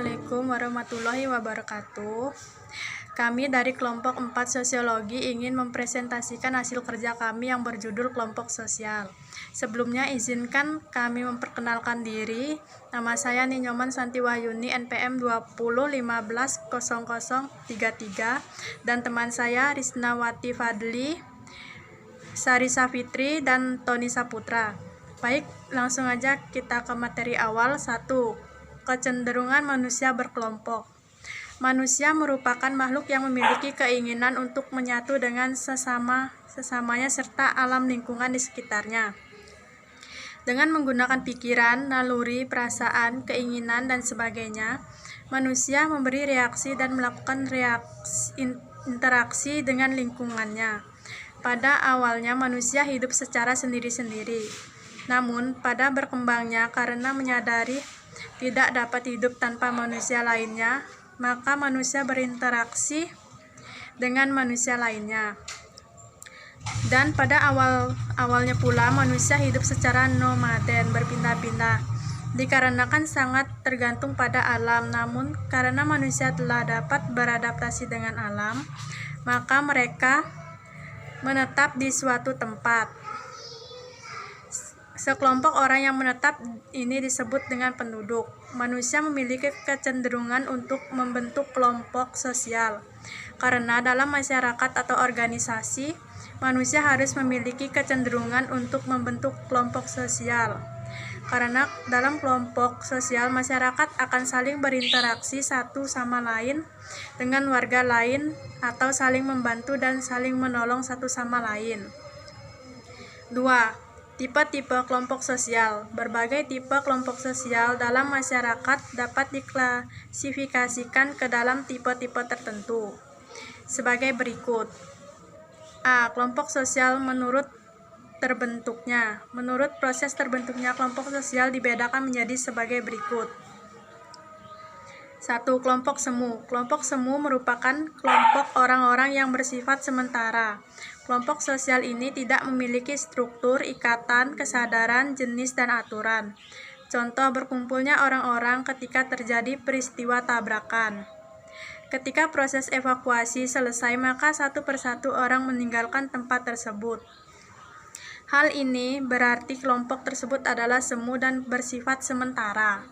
Assalamualaikum warahmatullahi wabarakatuh. Kami dari kelompok 4 Sosiologi ingin mempresentasikan hasil kerja kami yang berjudul Kelompok Sosial. Sebelumnya izinkan kami memperkenalkan diri. Nama saya Ninyoman Santiwahyuni, NPM 20150033, dan teman saya Risnawati Fadli, Sarisa Fitri, dan Tony Saputra. Baik, langsung aja kita ke materi awal. 1. Kecenderungan manusia berkelompok. Manusia merupakan makhluk yang memiliki keinginan untuk menyatu dengan sesamanya serta alam lingkungan di sekitarnya. Dengan menggunakan pikiran, naluri, perasaan, keinginan, dan sebagainya, manusia memberi reaksi dan melakukan interaksi dengan lingkungannya. Pada awalnya manusia hidup secara sendiri-sendiri. Namun, pada berkembangnya karena menyadari tidak dapat hidup tanpa manusia lainnya, maka manusia berinteraksi dengan manusia lainnya. Dan pada awalnya pula manusia hidup secara nomaden, berpindah-pindah, dikarenakan sangat tergantung pada alam. Namun, karena manusia telah dapat beradaptasi dengan alam, maka mereka menetap di suatu tempat. Sekelompok orang yang menetap ini disebut dengan penduduk. Manusia memiliki kecenderungan untuk membentuk kelompok sosial. Karena dalam masyarakat atau organisasi, manusia harus memiliki kecenderungan untuk membentuk kelompok sosial. Karena dalam kelompok sosial, masyarakat akan saling berinteraksi satu sama lain dengan warga lain atau saling membantu dan saling menolong satu sama lain. 2. Tipe-tipe kelompok sosial. Berbagai tipe kelompok sosial dalam masyarakat dapat diklasifikasikan ke dalam tipe-tipe tertentu sebagai berikut. A. Kelompok sosial menurut terbentuknya. Menurut proses terbentuknya kelompok sosial dibedakan menjadi sebagai berikut. 1. Kelompok semu. Kelompok semu merupakan kelompok orang-orang yang bersifat sementara. Kelompok sosial ini tidak memiliki struktur, ikatan, kesadaran, jenis, dan aturan. Contoh berkumpulnya orang-orang ketika terjadi peristiwa tabrakan. Ketika proses evakuasi selesai, maka satu persatu orang meninggalkan tempat tersebut. Hal ini berarti kelompok tersebut adalah semu dan bersifat sementara.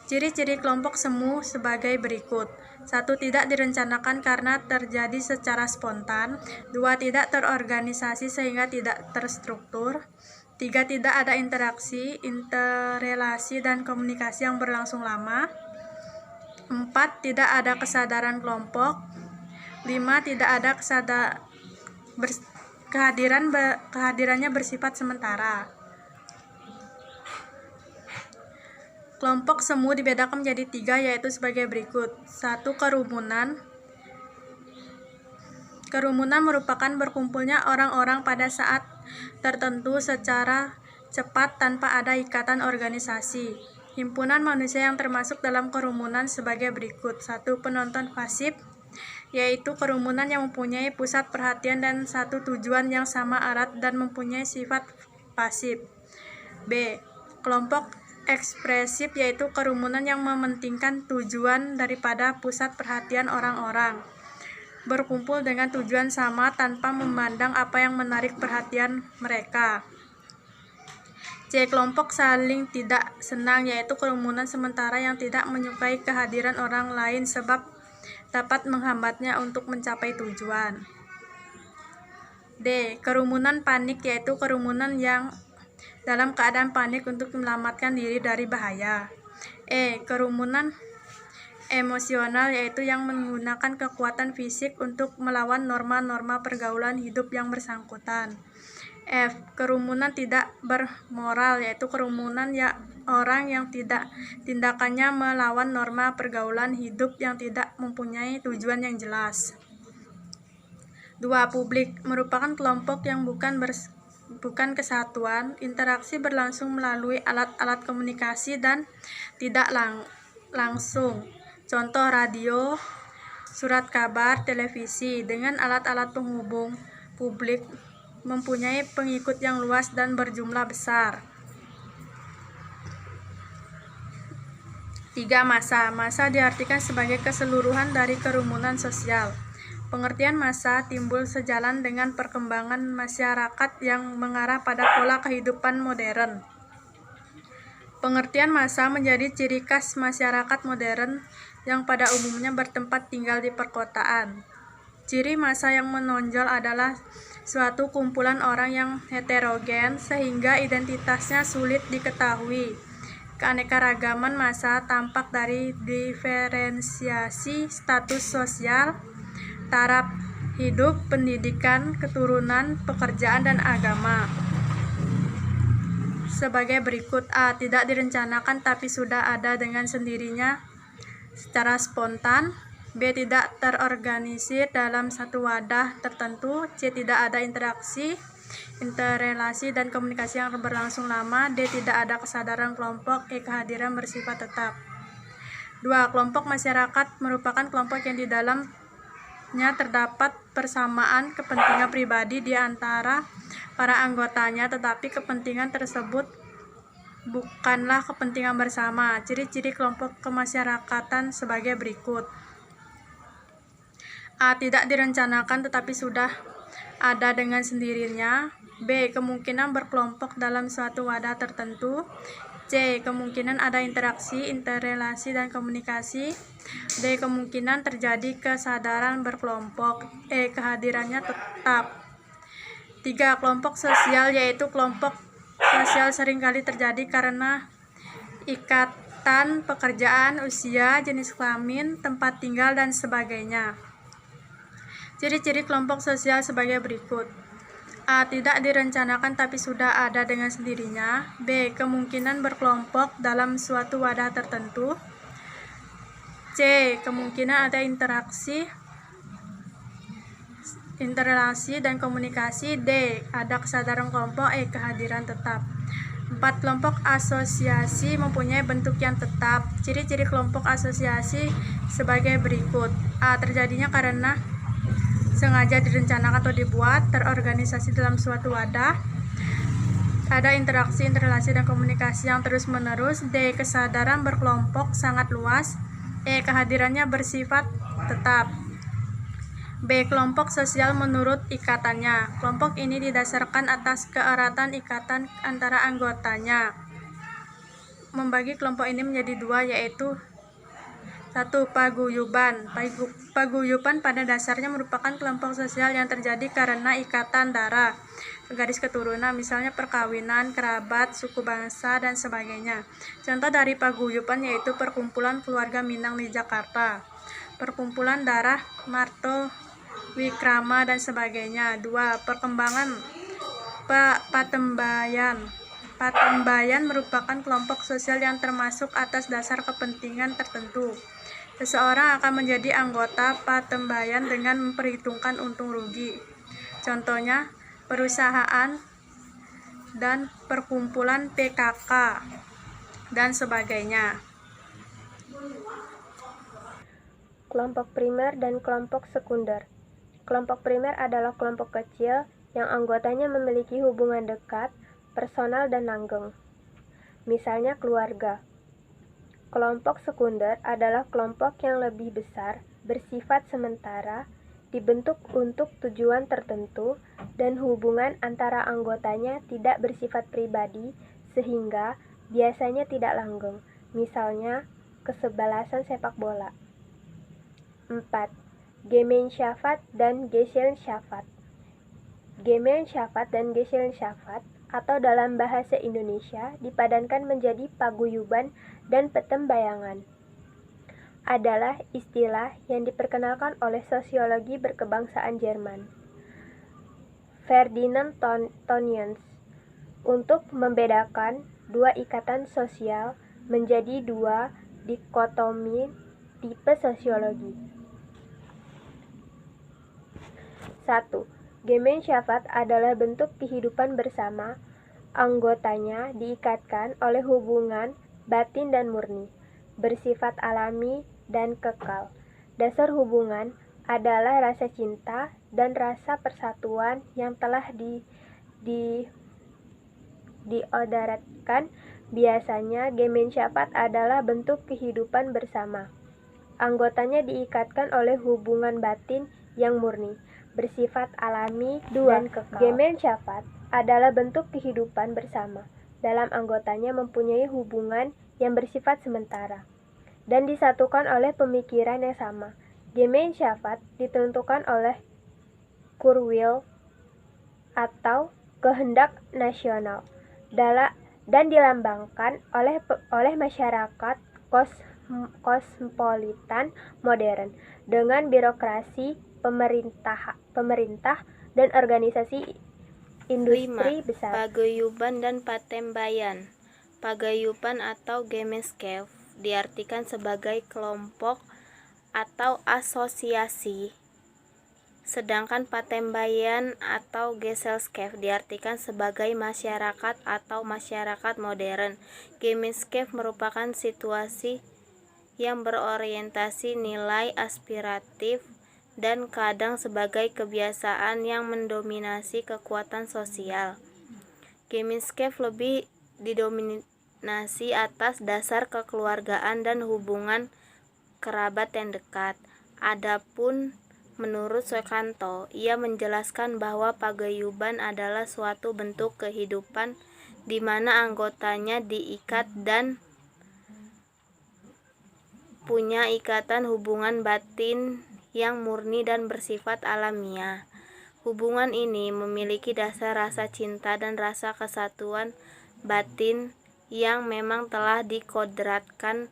Ciri-ciri kelompok semu sebagai berikut. 1. Tidak direncanakan karena terjadi secara spontan. 2. Tidak terorganisasi sehingga tidak terstruktur. 3. Tidak ada interaksi, interrelasi, dan komunikasi yang berlangsung lama. 4. Tidak ada kesadaran kelompok. 5. Tidak ada kehadirannya bersifat sementara. Kelompok semu dibedakan menjadi 3, yaitu sebagai berikut. 1. Kerumunan. Kerumunan merupakan berkumpulnya orang-orang pada saat tertentu secara cepat tanpa ada ikatan organisasi. Himpunan manusia yang termasuk dalam kerumunan sebagai berikut. 1. Penonton pasif, yaitu kerumunan yang mempunyai pusat perhatian dan satu tujuan yang sama erat dan mempunyai sifat pasif. B. Kelompok ekspresif, yaitu kerumunan yang mementingkan tujuan daripada pusat perhatian orang-orang, berkumpul dengan tujuan sama tanpa memandang apa yang menarik perhatian mereka. C. Kelompok saling tidak senang, yaitu kerumunan sementara yang tidak menyukai kehadiran orang lain sebab dapat menghambatnya untuk mencapai tujuan. D. Kerumunan panik, yaitu kerumunan yang dalam keadaan panik untuk menyelamatkan diri dari bahaya. E. Kerumunan emosional, yaitu yang menggunakan kekuatan fisik untuk melawan norma-norma pergaulan hidup yang bersangkutan. F. Kerumunan tidak bermoral, yaitu kerumunan orang yang tindakannya melawan norma pergaulan hidup yang tidak mempunyai tujuan yang jelas. 2. Publik merupakan kelompok yang bukan kesatuan. Interaksi berlangsung melalui alat-alat komunikasi dan tidak langsung. Contoh radio, surat kabar, televisi. Dengan alat-alat penghubung, publik mempunyai pengikut yang luas dan berjumlah besar. 3. Massa. Massa diartikan sebagai keseluruhan dari kerumunan sosial. Pengertian massa timbul sejalan dengan perkembangan masyarakat yang mengarah pada pola kehidupan modern. Pengertian massa menjadi ciri khas masyarakat modern yang pada umumnya bertempat tinggal di perkotaan. Ciri massa yang menonjol adalah suatu kumpulan orang yang heterogen sehingga identitasnya sulit diketahui. Keanekaragaman massa tampak dari diferensiasi status sosial, taraf hidup, pendidikan, keturunan, pekerjaan, dan agama. Sebagai berikut: A. Tidak direncanakan tapi sudah ada dengan sendirinya secara spontan. B. Tidak terorganisir dalam satu wadah tertentu. C. Tidak ada interaksi, interrelasi, dan komunikasi yang berlangsung lama. D. Tidak ada kesadaran kelompok. E. Kehadiran bersifat tetap. 2. Kelompok masyarakat merupakan kelompok yang di dalamnya terdapat persamaan kepentingan pribadi di antara para anggotanya, tetapi kepentingan tersebut bukanlah kepentingan bersama. Ciri-ciri kelompok kemasyarakatan sebagai berikut. A. Tidak direncanakan tetapi sudah ada dengan sendirinya. B. Kemungkinan berkelompok dalam suatu wadah tertentu. C. Kemungkinan ada interaksi, interrelasi, dan komunikasi. D. Kemungkinan terjadi kesadaran berkelompok. E. Kehadirannya tetap. 3. Kelompok sosial, yaitu kelompok sosial seringkali terjadi karena ikatan pekerjaan, usia, jenis kelamin, tempat tinggal, dan sebagainya. Ciri-ciri kelompok sosial sebagai berikut. A. Tidak direncanakan tapi sudah ada dengan sendirinya. B. Kemungkinan berkelompok dalam suatu wadah tertentu. C. Kemungkinan ada interaksi, interrelasi, dan komunikasi. D. Ada kesadaran kelompok. E. Kehadiran tetap. 4. Kelompok asosiasi mempunyai bentuk yang tetap. Ciri-ciri kelompok asosiasi sebagai berikut. A. Terjadinya karena sengaja direncanakan atau dibuat, terorganisasi dalam suatu wadah, ada interaksi, interrelasi, dan komunikasi yang terus-menerus. D. Kesadaran berkelompok sangat luas. E. Kehadirannya bersifat tetap. B. Kelompok sosial menurut ikatannya. Kelompok ini didasarkan atas keeratan ikatan antara anggotanya. Membagi kelompok ini menjadi dua, yaitu 1. Paguyuban. Paguyuban pada dasarnya merupakan kelompok sosial yang terjadi karena ikatan darah, garis keturunan, misalnya perkawinan, kerabat, suku bangsa, dan sebagainya. Contoh dari paguyuban yaitu Perkumpulan Keluarga Minang di Jakarta, Perkumpulan Darah Marto Wikrama, dan sebagainya. 2. Perkembangan Patembayan. Patembayan merupakan kelompok sosial yang termasuk atas dasar kepentingan tertentu. Seseorang akan menjadi anggota patembayan dengan memperhitungkan untung rugi. Contohnya, perusahaan dan perkumpulan PKK, dan sebagainya. Kelompok primer dan kelompok sekunder. Kelompok primer adalah kelompok kecil yang anggotanya memiliki hubungan dekat, personal, dan langgeng. Misalnya keluarga. Kelompok sekunder adalah kelompok yang lebih besar, bersifat sementara, dibentuk untuk tujuan tertentu, dan hubungan antara anggotanya tidak bersifat pribadi, sehingga biasanya tidak langgeng. Misalnya, kesebelasan sepak bola. 4. Gemeinschaft dan Gesellschaft. Gemeinschaft dan Gesellschaft atau dalam bahasa Indonesia dipadankan menjadi paguyuban dan petembayangan, adalah istilah yang diperkenalkan oleh sosiologi berkebangsaan Jerman, Ferdinand Tönnies, untuk membedakan dua ikatan sosial menjadi dua dikotomi tipe sosiologi. 1. Gemeinschaft adalah bentuk kehidupan bersama, anggotanya diikatkan oleh hubungan batin dan murni, bersifat alami dan kekal. Dasar hubungan adalah rasa cinta dan rasa persatuan yang telah diodaratkan Biasanya, gemeinschaft adalah bentuk kehidupan bersama. Anggotanya diikatkan oleh hubungan batin yang murni, bersifat alami, dan kekal. Gemeinschaft adalah bentuk kehidupan bersama. Dalam anggotanya mempunyai hubungan yang bersifat sementara dan disatukan oleh pemikiran yang sama. Gemeinschaft ditentukan oleh Kurwil atau kehendak nasional dan dilambangkan oleh masyarakat kosmopolitan modern dengan birokrasi, pemerintah dan organisasi industri 5. besar. Paguyuban dan patembayan. Paguyuban atau Gemeinschaft diartikan sebagai kelompok atau asosiasi, sedangkan patembayan atau Gesellschaft diartikan sebagai masyarakat atau masyarakat modern. Gemeinschaft merupakan situasi yang berorientasi nilai aspiratif dan kadang sebagai kebiasaan yang mendominasi kekuatan sosial. Gemeinschaft lebih didominasi atas dasar kekeluargaan dan hubungan kerabat yang dekat. Adapun menurut Soekanto, ia menjelaskan bahwa paguyuban adalah suatu bentuk kehidupan di mana anggotanya diikat dan punya ikatan hubungan batin yang murni dan bersifat alamiah. Hubungan ini memiliki dasar rasa cinta dan rasa kesatuan batin yang memang telah dikodratkan.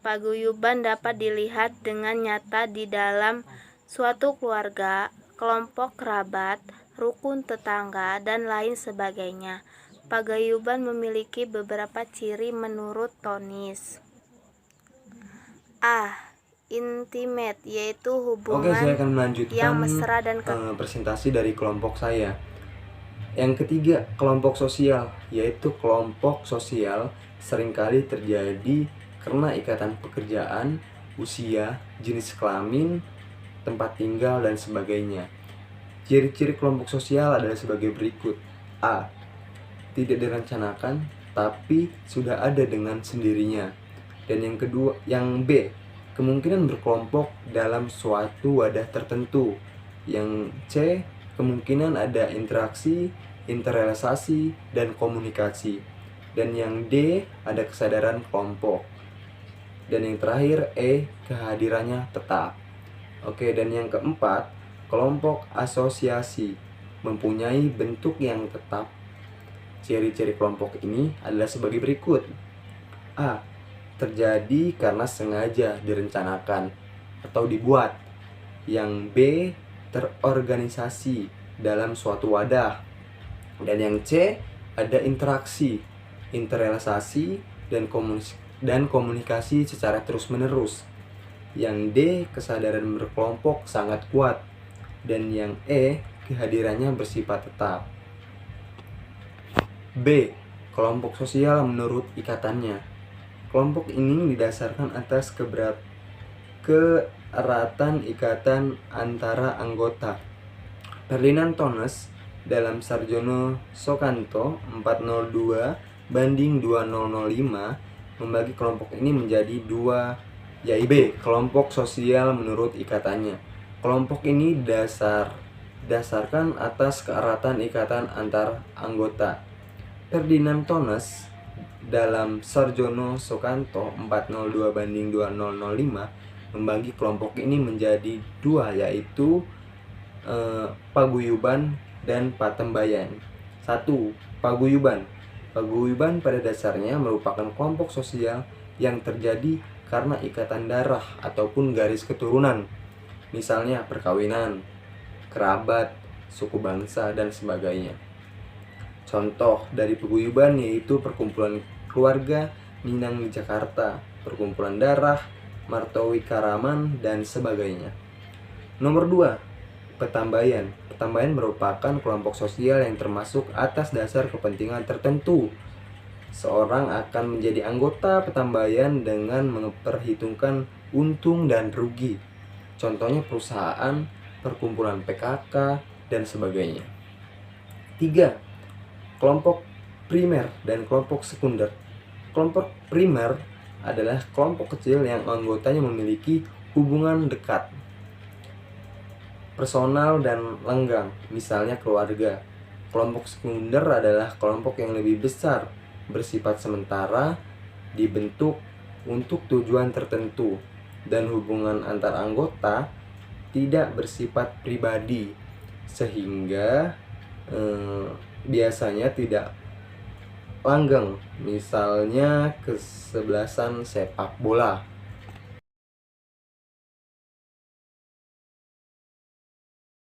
Paguyuban dapat dilihat dengan nyata di dalam suatu keluarga, kelompok kerabat, rukun tetangga, dan lain sebagainya. Paguyuban memiliki beberapa ciri menurut Tonis. A. Intimate, yaitu hubungan Oke, saya akan melanjutkan yang mesra dan presentasi dari kelompok saya. Yang ketiga, kelompok sosial, yaitu kelompok sosial seringkali terjadi karena ikatan pekerjaan, usia, jenis kelamin, tempat tinggal, dan sebagainya. Ciri-ciri kelompok sosial adalah sebagai berikut. A. Tidak direncanakan, tapi sudah ada dengan sendirinya. Dan yang B. Kemungkinan berkelompok dalam suatu wadah tertentu. Yang C. Kemungkinan ada interaksi, interrealisasi, dan komunikasi. Dan yang D. Ada kesadaran kelompok. Dan yang terakhir E, kehadirannya tetap. Oke, dan yang keempat, kelompok asosiasi mempunyai bentuk yang tetap. Ciri-ciri kelompok ini adalah sebagai berikut. A. Terjadi karena sengaja direncanakan atau dibuat. Yang B. Terorganisasi dalam suatu wadah. Dan yang C. Ada interaksi, interrealisasi, dan komunikasi secara terus-menerus. Yang D. Kesadaran berkelompok sangat kuat. Dan yang E. Kehadirannya bersifat tetap. B. Kelompok sosial menurut ikatannya. Kelompok ini didasarkan atas keeratan ikatan antara anggota. Ferdinand Tones dalam Sarjono Soekanto 402/2005 membagi kelompok ini menjadi dua, yaitu kelompok sosial menurut ikatannya. Kelompok ini dasarkan atas keeratan ikatan antar anggota. Ferdinand Tones dalam Sarjono Soekanto 402/2005 membagi kelompok ini menjadi dua, yaitu paguyuban dan patembayan. 1. Paguyuban. Paguyuban pada dasarnya merupakan kelompok sosial yang terjadi karena ikatan darah ataupun garis keturunan, misalnya perkawinan, kerabat, suku bangsa, dan sebagainya. Contoh dari paguyuban yaitu perkumpulan keluarga Minang di Jakarta, perkumpulan darah, Martowi Karaman, dan sebagainya. Nomor 2. Petambayan. Petambayan merupakan kelompok sosial yang termasuk atas dasar kepentingan tertentu. Seorang akan menjadi anggota petambayan dengan memperhitungkan untung dan rugi. Contohnya perusahaan, perkumpulan PKK, dan sebagainya. 3. Kelompok primer dan kelompok sekunder. Kelompok primer adalah kelompok kecil yang anggotanya memiliki hubungan dekat, personal dan lenggang, misalnya keluarga. Kelompok sekunder adalah kelompok yang lebih besar, bersifat sementara, dibentuk untuk tujuan tertentu, dan hubungan antar anggota tidak bersifat pribadi, sehingga biasanya tidak langgeng, misalnya kesebelasan sepak bola.